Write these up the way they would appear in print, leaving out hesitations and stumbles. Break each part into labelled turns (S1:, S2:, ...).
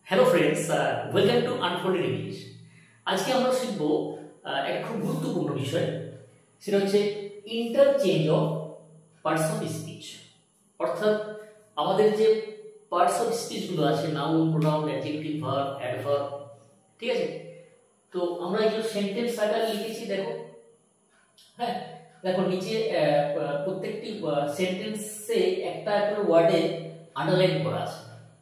S1: Hello friends, welcome to unfolded English. আজকে আমরা শিখব একটা খুব গুরুত্বপূর্ণ বিষয়, সেটা হচ্ছে interchange of parts of speech. অর্থাৎ আমাদের যে পার্টস অফ স্পিচগুলো আছে, noun, pronoun, adjective, verb, adverb, ঠিক আছে? তো আমরা এগুলো সেন্টেন্স আকারে লিখেছি। দেখো, হ্যাঁ, দেখো নিচে প্রত্যেকটি সেন্টেন্সে একটা একটা ওয়ার্ডে আন্ডারলাইন করা আছে।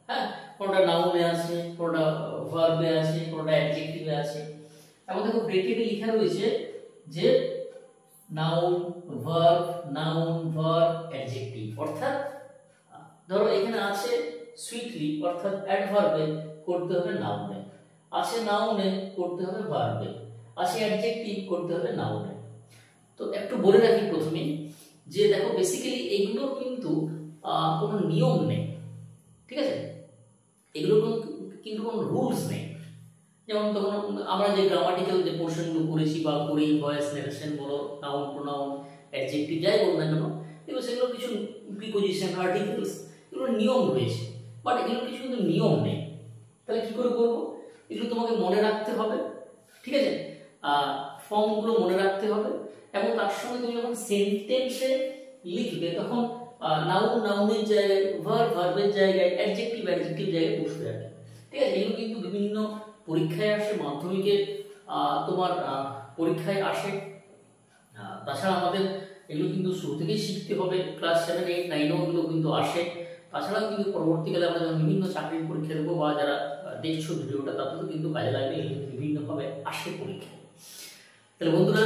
S1: হ্যাঁ, কোনটা নাউনে আছে, কোনটা ভার্বে আছে, কোনটা অ্যাডজেক্টিভে আছে। এবং দেখো ব্রেকেটে লেখা রয়েছে যে নাউন, ভার্ব, অ্যাডজেক্টিভ। অর্থাৎ ধরো এখানে আছে সুইটলি, অর্থাৎ অ্যাডভার্বে করতে হবে নাউনে, আছে নাউনে করতে হবে ভার্বে, আছে অ্যাডজেক্টিভ করতে হবে নাউনে। তো একটু বলে রাখি প্রথমে যে দেখো বেসিক্যালি এগুলো কিন্তু কোনো নিয়ম নেই, ঠিক আছে? এগুলো কিন্তু কোনো রুলস নেই। যেমন তখন আমরা যে গ্রামাটিক্যাল যে পোর্শনগুলো করেছি বা করি, ভয়েস নারেশন বলো, নাউন, প্রোনাউন, অ্যাডজেক্টিভ যাই বল না কেন, এগুলো সেগুলো কিছু প্রিপোজিশন, আর্টিকেলস, এগুলো নিয়ম রয়েছে। বাট এগুলো কিছু কিন্তু নিয়ম নেই। তাহলে কি করে করবো? এগুলো তোমাকে মনে রাখতে হবে, ঠিক আছে? ফর্মগুলো মনে রাখতে হবে, এবং তার সঙ্গে তুমি যখন সেন্টেন্সে লিখবে তখন নাউন নাউনের জায়গায়, ভার্বের জায়গায়, অ্যাডজেক্টিভ জায়গায় বসবে আর কি, ঠিক আছে? এগুলো কিন্তু বিভিন্ন পরীক্ষায় আসে, মাধ্যমিকে তোমার পরীক্ষায় আসে। তাছাড়া আমাদের এগুলো কিন্তু শুরু থেকেই শিখতে হবে, ক্লাস 7, 8, 9 এগুলো কিন্তু আসে। তাছাড়াও কিন্তু পরবর্তীকালে আমরা যখন বিভিন্ন চাকরির পরীক্ষা দেবো বা যারা দেখছো ভিডিওটা, তাদেরও কিন্তু কাজে লাগবে, এগুলো বিভিন্নভাবে আসে পরীক্ষায়। তাহলে বন্ধুরা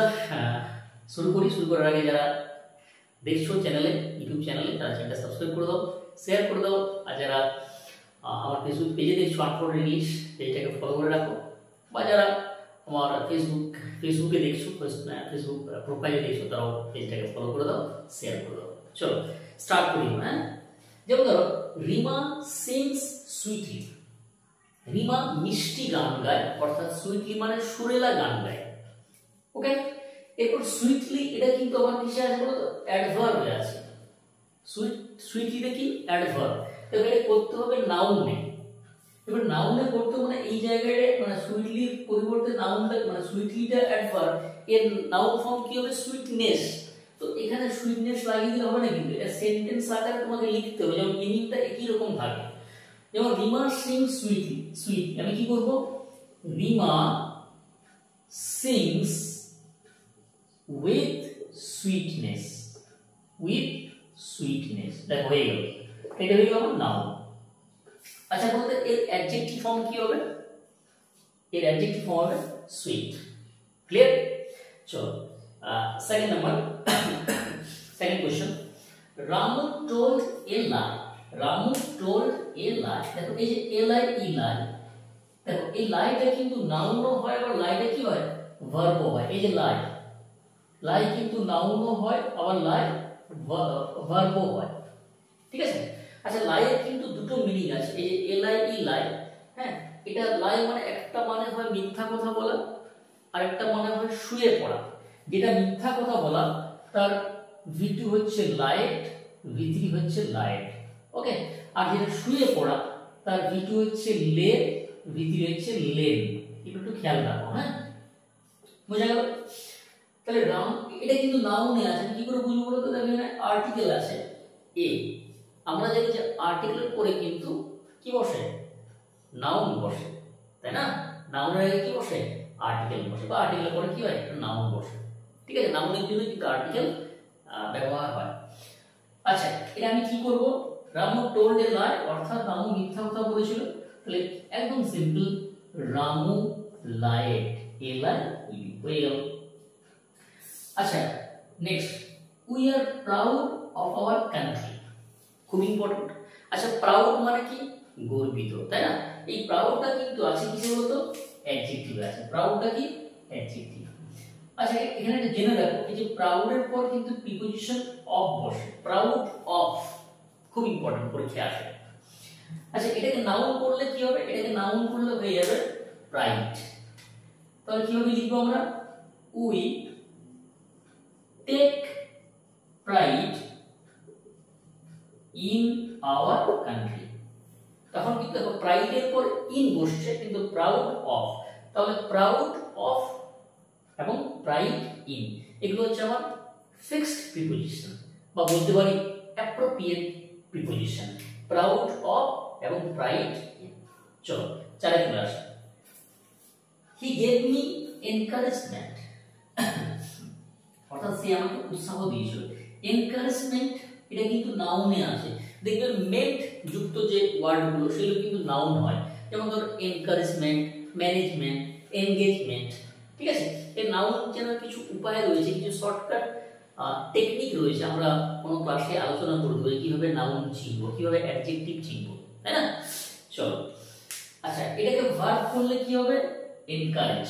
S1: শুরু করার আগে যারা দেখছো চ্যানেলে, ইউটিউব চ্যানেলে, তারা চ্যানেলটা সাবস্ক্রাইব করে দাও, শেয়ার করে দাও। আর যারা আমার ফেসবুক পেজে দেখছো আনফোল্ডেড ইংলিশ, পেজটাকে ফলো করে রাখো। বা যারা আমার ফেসবুকে দেখছো, ফেসবুক প্রোফাইলে দেখছো, তারাও পেজটাকে ফলো করে দাও, শেয়ার করে দাও। চলো স্টার্ট করি। হ্যাঁ, যেমন ধরো রিমা সিংস সুইটলি। রিমা মিষ্টি গান গায়, অর্থাৎ সুইটলি মানে সুরেলা গান গায়। ওকে, এরপর সুইটলি এটা কিন্তু আমার কিসে আছে বলতো? অ্যাডভার্বে আছে। সুইটলিটা কি? অ্যাডভার্ব। এবার এটা করতে হবে নাউনে। এবার নাউনে করতে মানে এই জায়গায় মানে সুইটলির পরিবর্তে নাউনটা, মানে সুইটলিটা অ্যাডভার্ব, এর নাউন ফর্ম কি হবে? সুইটনেস। তো এখানে সুইটনেস লাগিয়ে দিলে হবে না, কিন্তু এটা সেন্টেন্স আকারে তোমাকে লিখতে হবে, যেমন মিনিংটা একই রকম থাকে। যেমন রিমা সিং সুইটলি, সুইট আমি কি করব? Rima sings with sweetness, with sweetness। দেখো হয়ে গেল, এটা হয়ে গেল নাউন। আচ্ছা বলতে এর অ্যাডজেক্টিভ ফর্ম কি হবে? এর অ্যাডজেক্টিভ ফর্ম হবে সুইট। ক্লিয়ার? চলো second number, second question. Ramu told a lie. Ramu told a lie. দেখো এই যে এ লাই, ই লাই, দেখো এই লাইটা কিন্তু নাউনও হয়, আবার লাইটা কি হয়? ভার্বও হয়। এই যে লাই, লাই কিন্তু নাউনও হয়, আবার লাই ভার্বও হয়, ঠিক আছে? আচ্ছা, লাইয়ের কিন্তু দুটো মিনিং আছে। এই যে এ লাই, ই লাই, হ্যাঁ, এটা লাই মানে একটা মানে হয় মিথ্যা কথা বলা, আর একটা মানে হয় শুয়ে পড়া। যেটা মিথ্যা কথা বলা তার V2 হচ্ছে লাইট, V3 হচ্ছে লাইট। ওকে, আর যেটা শুয়ে পড়া তার V2 হচ্ছে লে, V3 হচ্ছে লেন। একটু খেয়াল রাখো। হ্যাঁ, বোঝা গেল? তাহলে রাম এটা কিন্তু নাউনে আছে, কি করে বুঝবো বলো তো? দেখো এখানে আর্টিকেল আছে এ। আমরা জানি যে আর্টিকেলের পরে কিন্তু কি বসে? নাউন বসে, তাই না? নাউনের আগে কি বসে? আর্টিকেল বসে, বা আর্টিকেলের পরে কি হয়? নাউন বসে, ঠিক আছে? নাউনের জন্য কিন্তু আর্টিকেল ব্যবহার হয়। আচ্ছা, এটা আমি কি করব? রামু টোল্ড এ লাই, অর্থাৎ রামু মিথ্যা কথা বলেছিল। তাহলে একদম সিম্পল, রামু লাইড, এ লাই হয়ে গেল। আচ্ছা next, we are proud of our country. খুব ইম্পর্টেন্ট। আচ্ছা, প্রাউড মানে কি? গর্বিত, তাই না? এই প্রাউডটা কিন্তু আছে কিসে বলতো? অ্যাডজেক্টিভে আছে। প্রাউডটা কি? অ্যাডজেক্টিভ। আচ্ছা, এখানে একটা জেনে রাখো, এই যে প্রাউডের পর কিন্তু প্রিপোজিশন অফ বসে। প্রাউড অফ, খুব ইম্পর্টেন্ট, পরীক্ষায় আসে। আচ্ছা, এটাকে নাউন করলে কি হবে? এটাকে নাউন করলে হয়ে যাবে প্রাইড। তাহলে কিভাবে লিখবো আমরা? We take pride in our country। তখন কিন্তু দেখো প্রাইডের পর ইন বসছে, কিন্তু প্রাউড অফ, তাহলে প্রাউড অফ এবং প্রাইড ইন এগুলো হচ্ছে আমার ফিক্সড প্রিপোজিশন, বা বলতে পারি অ্যাপ্রোপ্রিয়েট প্রিপোজিশন, প্রাউড অফ এবং প্রাইড ইন। চলো চারে চলে আসা, হি গেভ মি এনকারেজমেন্ট, অর্থাৎ সে আমাকে উৎসাহ দিয়েছিল। এনকারেজমেন্ট এটা কিন্তু নাউনে আছে, দেখবে মেন্ট যুক্ত যে ওয়ার্ডগুলো সেগুলো কিন্তু নাউন হয়, যেমন ধর এনকারেজমেন্ট, ম্যানেজমেন্ট, এনগেজমেন্ট, ঠিক আছে। এই নাউন চেনার কিছু উপায় রয়েছে, কিছু শর্টকাট টেকনিক রয়েছে, আমরা কোনো ক্লাসে আলোচনা করব কিভাবে নাউন চিনবো, কিভাবে অ্যাডজেক্টিভ চিনবো, তাই না। চলো আচ্ছা, এটাকে ভার্ব করলে কি হবে, এনকারেজ,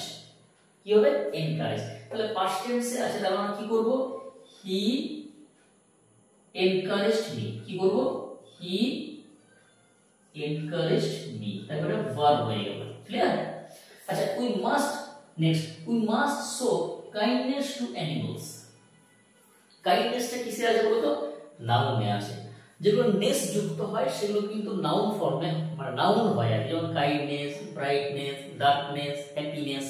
S1: কি হবে এনকারেজ। তাহলে পাস্ট টেন্সে আছে, তাহলে আমরা কি করব, হি encouraged me, কি করব, হি encouraged me, তারপরে ভার্ব হয়ে গেল, ক্লিয়ার। আচ্ছা we must, next we must show kindness to animals. কাইন্ডনেসটা কিসে আছে বলো তো, নাউনে আছে। যেগুলো নেস যুক্ত হয় সেগুলো কিন্তু নাউন ফর্মে, মানে নাউন হয় আর, যেমন কাইন্ডনেস, ব্রাইটনেস, ডার্কনেস, হ্যাপিনেস,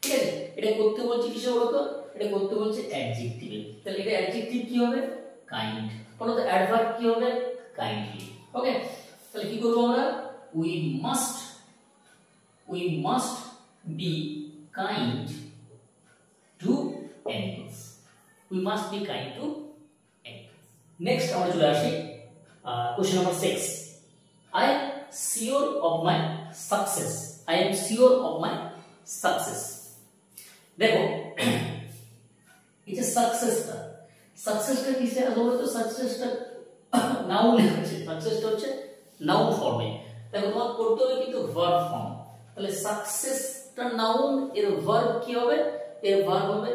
S1: ঠিক আছে। এটা করতে বলছি কিসে বলো তো, এটা করতে বলছে অ্যাডজেক্টিভে। তাহলে এটা অ্যাডজেক্টিভ কি হবে, কাইন্ড। বলো তো অ্যাডভার্ব কি হবে, কাইন্ডলি। ওকে, তাহলে কি করব আমরা, we must be kind to animals, we must be kind to animals. Next আমরা চলে আসি question number 6, I am sure of my success, I am sure of my success. দেখো এই যে সাকসেসটা কিসে আছে বলো তো, সাকসেসটা নাউনে আছে, সাকসেসটা হচ্ছে নাউন ফর্মে। দেখো তোমার করতে হবে কিন্তু ভার্ব ফর্ম, তাহলে সাকসেসটা নাউন, এর ভার্ব কি হবে, এর ভার্ব হবে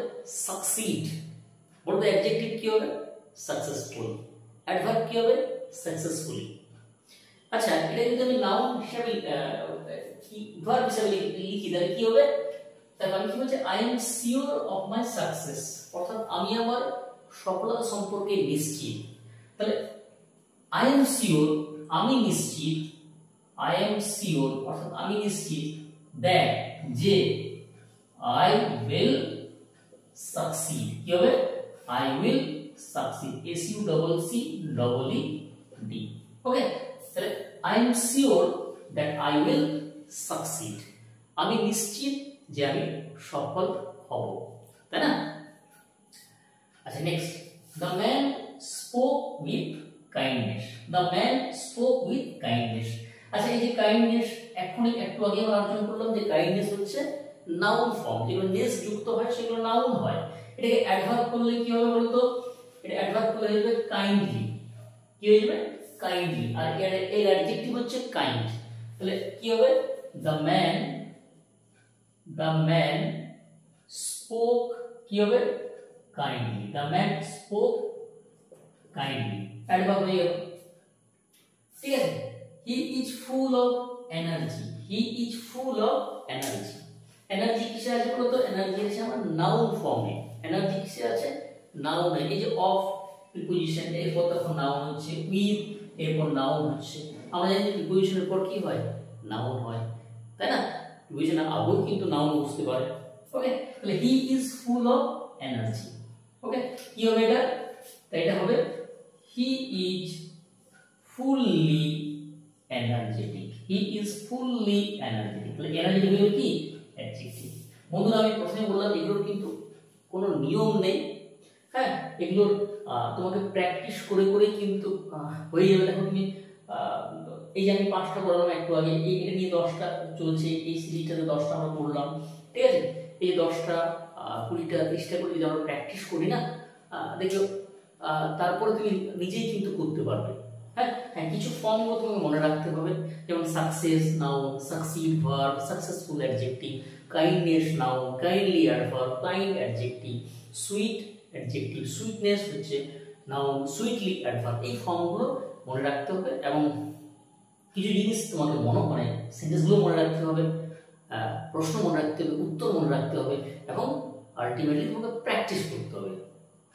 S1: সাকসিড। বলো তো অ্যাডজেক্টিভ কি হবে, সাকসেসফুল, অ্যাডভার্ব কি হবে, সাকসেসফুলি। আচ্ছা এটা যদি আমি নাউন হিসেবে কি ভার্ব হিসেবে লিখি তাহলে কি হবে, তাহলে আমি কি বলছি, I am sure of my success, অর্থাৎ আমি আমার সফলতা সম্পর্কে নিশ্চিত। তাহলে আই এম শিওর, আমি নিশ্চিত, আই এম শিওর অর্থাৎ আমি নিশ্চিত, দ্যাট যে, আই উইল সাকসিড, কি হবে, আই উইল সাকসিড, SUCCEED। ওকে, তাহলে I am sure that I will succeed, আমি নিশ্চিত যে আমি সফল হব, তাই না। আচ্ছা next, the man spoke with kindness, the man spoke with kindness. আচ্ছা এই যে কাইন্ডনেস, এখনই একটু আগে আমরা আলোচনা করলাম যে কাইন্ডনেস হচ্ছে নাউন ফর্ম, যেগুলো নেস যুক্ত হয় সেগুলো নাউন হয়। এটাকে অ্যাডভার্ব করলে কি হবে বলতো, এটা অ্যাডভার্ব করলে হয়ে যাবে কাইন্ডলি, কি হয়ে যাবে, কাইন্ডলি। আর এর অ্যাডজেক্টিভ হচ্ছে কাইন্ড, তাহলে কি হবে, দ্য ম্যান স্পোক, কি হবে, kindly, the man spoke kindly, adverb হয়ে গেল, ঠিক আছে। হি is full of energy, he is full of energy. Energy কিসে আছে বলো তো, এনার্জি আছে আমার নাউন ফর্মে, এনার্জি কিসে আছে, নাউনে। এই যে অফ প্রিপোজিশন, এরপর তখন নাউন হচ্ছে, উইথ এরপর নাউন হচ্ছে। আমরা জানি প্রিপোজিশনের পর কি হয়, নাউন হয়, তাই না। প্রিপোজিশন আগেও কিন্তু নাউন বুঝতে পারে। ওকে, তাহলে he is full of energy. Okay, কি হবে এটা, তাই এটা হবে he is fully energetic, he is fully energetic. তাহলে এনার্জেটিক হলো কি, অ্যাডজেক্টিভ। বন্ধুরা আমি প্রথমে বললাম এগুলোর কিন্তু কোনো নিয়ম নেই, হ্যাঁ, এগুলোর তোমাকে প্র্যাকটিস করে করে কিন্তু হয়ে যাবে। দেখো তুমি এই যে আমি 5টা পড়ালাম একটু আগে, এটা নিয়ে 10টা চলছে, এই সিরিজটাতে 10টা আমরা পড়লাম, ঠিক আছে। এই 10টা 20টা 30টা করে যদি আমরা প্র্যাকটিস করি না, দেখো তারপরে তুমি নিজেই কিন্তু করতে পারবে। হ্যাঁ হ্যাঁ, কিছু ফর্মগুলো তোমাকে মনে রাখতে হবে, যেমন success noun, succeed verb, successful adjective, kindness noun, kindly adverb, kind adjective, sweet adjective, sweetness হচ্ছে নাউন, সুইটলি অ্যাডভার্ব। এই ফর্মগুলো মনে রাখতে হবে এবং কিছু জিনিস তোমাকে মানে সেন্টেন্সগুলো মনে রাখতে হবে, প্রশ্ন মনে রাখতে হবে, উত্তর মনে রাখতে হবে এবং আলটিমেটলি তোমাকে প্র্যাকটিস করতে হবে,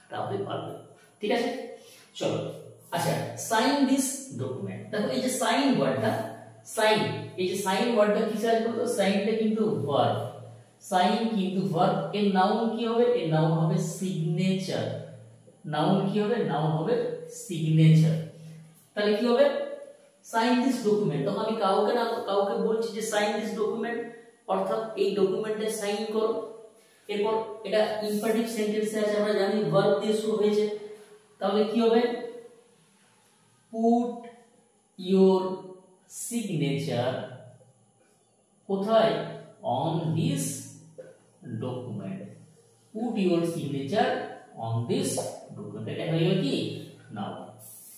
S1: তাহলে পারবে, ঠিক আছে। চলো আচ্ছা, সাইন দিস ডকুমেন্ট। দেখো এই যে সাইন ওয়ার্ডটা, সাইন, এই যে সাইন ওয়ার্ডটা কি চাই বলতো, সাইনটা কিন্তু ভার্ব, সাইন কিন্তু ভার্ব, এর নাউন কি হবে, এর নাউন হবে সিগনেচার, নাউন কি হবে, নাউন হবে সিগনেচার। তাহলে কি হবে, সাইন দিস ডকুমেন্ট, তখন আমি কাউকে না কাউকে বলছি যে সাইন দিস ডকুমেন্ট, অর্থাৎ এই ডকুমেন্টে সাইন করো। এরপর এটা ইম্পারেটিভ সেন্টেন্সে আছে, আমরা জানি ভার্ব দিয়ে শুরু হয়েছে, তাহলে কি হবে, পুট ইওর সিগনেচার কোথায়, on this document, put your signature on this document, এটা হয়ে গেল কি নাও।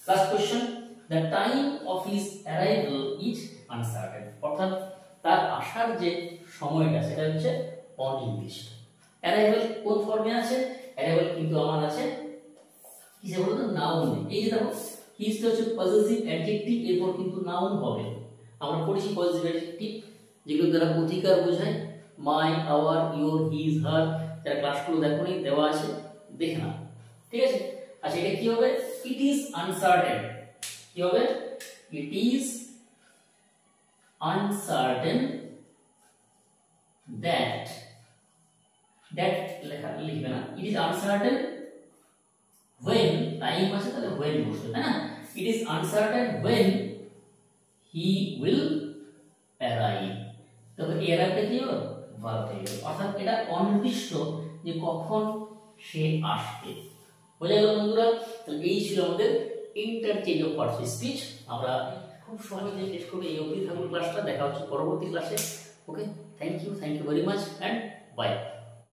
S1: Last question, the time of his arrival is uncertain, অর্থাৎ তার আসার যে সময়টা সেটা হচ্ছে অনির্দিষ্ট। অ্যারাইভাল কোন ফর্মে আছে, অ্যারাইভাল কিন্তু আমার আছে কিসে বলতো, নাউনে। এই যে দেখো হিজ হচ্ছে পজেসিভ অ্যাডজেক্টিভ, এরপর কিন্তু নাউন হবে। আমরা পড়েছি পজেসিভ অ্যাডজেক্টিভ যেগুলো দ্বারা অধিকার বোঝায়, মাই, আওয়ার, ইওর, হিজ, হার, যারা ক্লাসগুলো দেখোনি দেওয়া আছে দেখে নাও, ঠিক আছে। আচ্ছা এটা কি হবে, ইট ইজ আনসার্টেন, কি হবে, it is uncertain that, that লেখা লিখবে না, it is uncertain when, time আছে তাহলে when বসবে, তাই না। It is uncertain when he will arrive, তবে এই অ্যারাইভটা কি হবে, ভার্ব হয়ে গেল, অর্থাৎ এটা অনির্দিষ্ট যে কখন সে আসবে। বোঝা গেল বন্ধুরা, তাহলে এই ছিল আমাদের interchange of parts of speech. আমরা খুব সহজে শেষ করে এই অবধি থাকুন ক্লাসটা, দেখা হচ্ছে পরবর্তী ক্লাসে। Okay, thank you very much and by.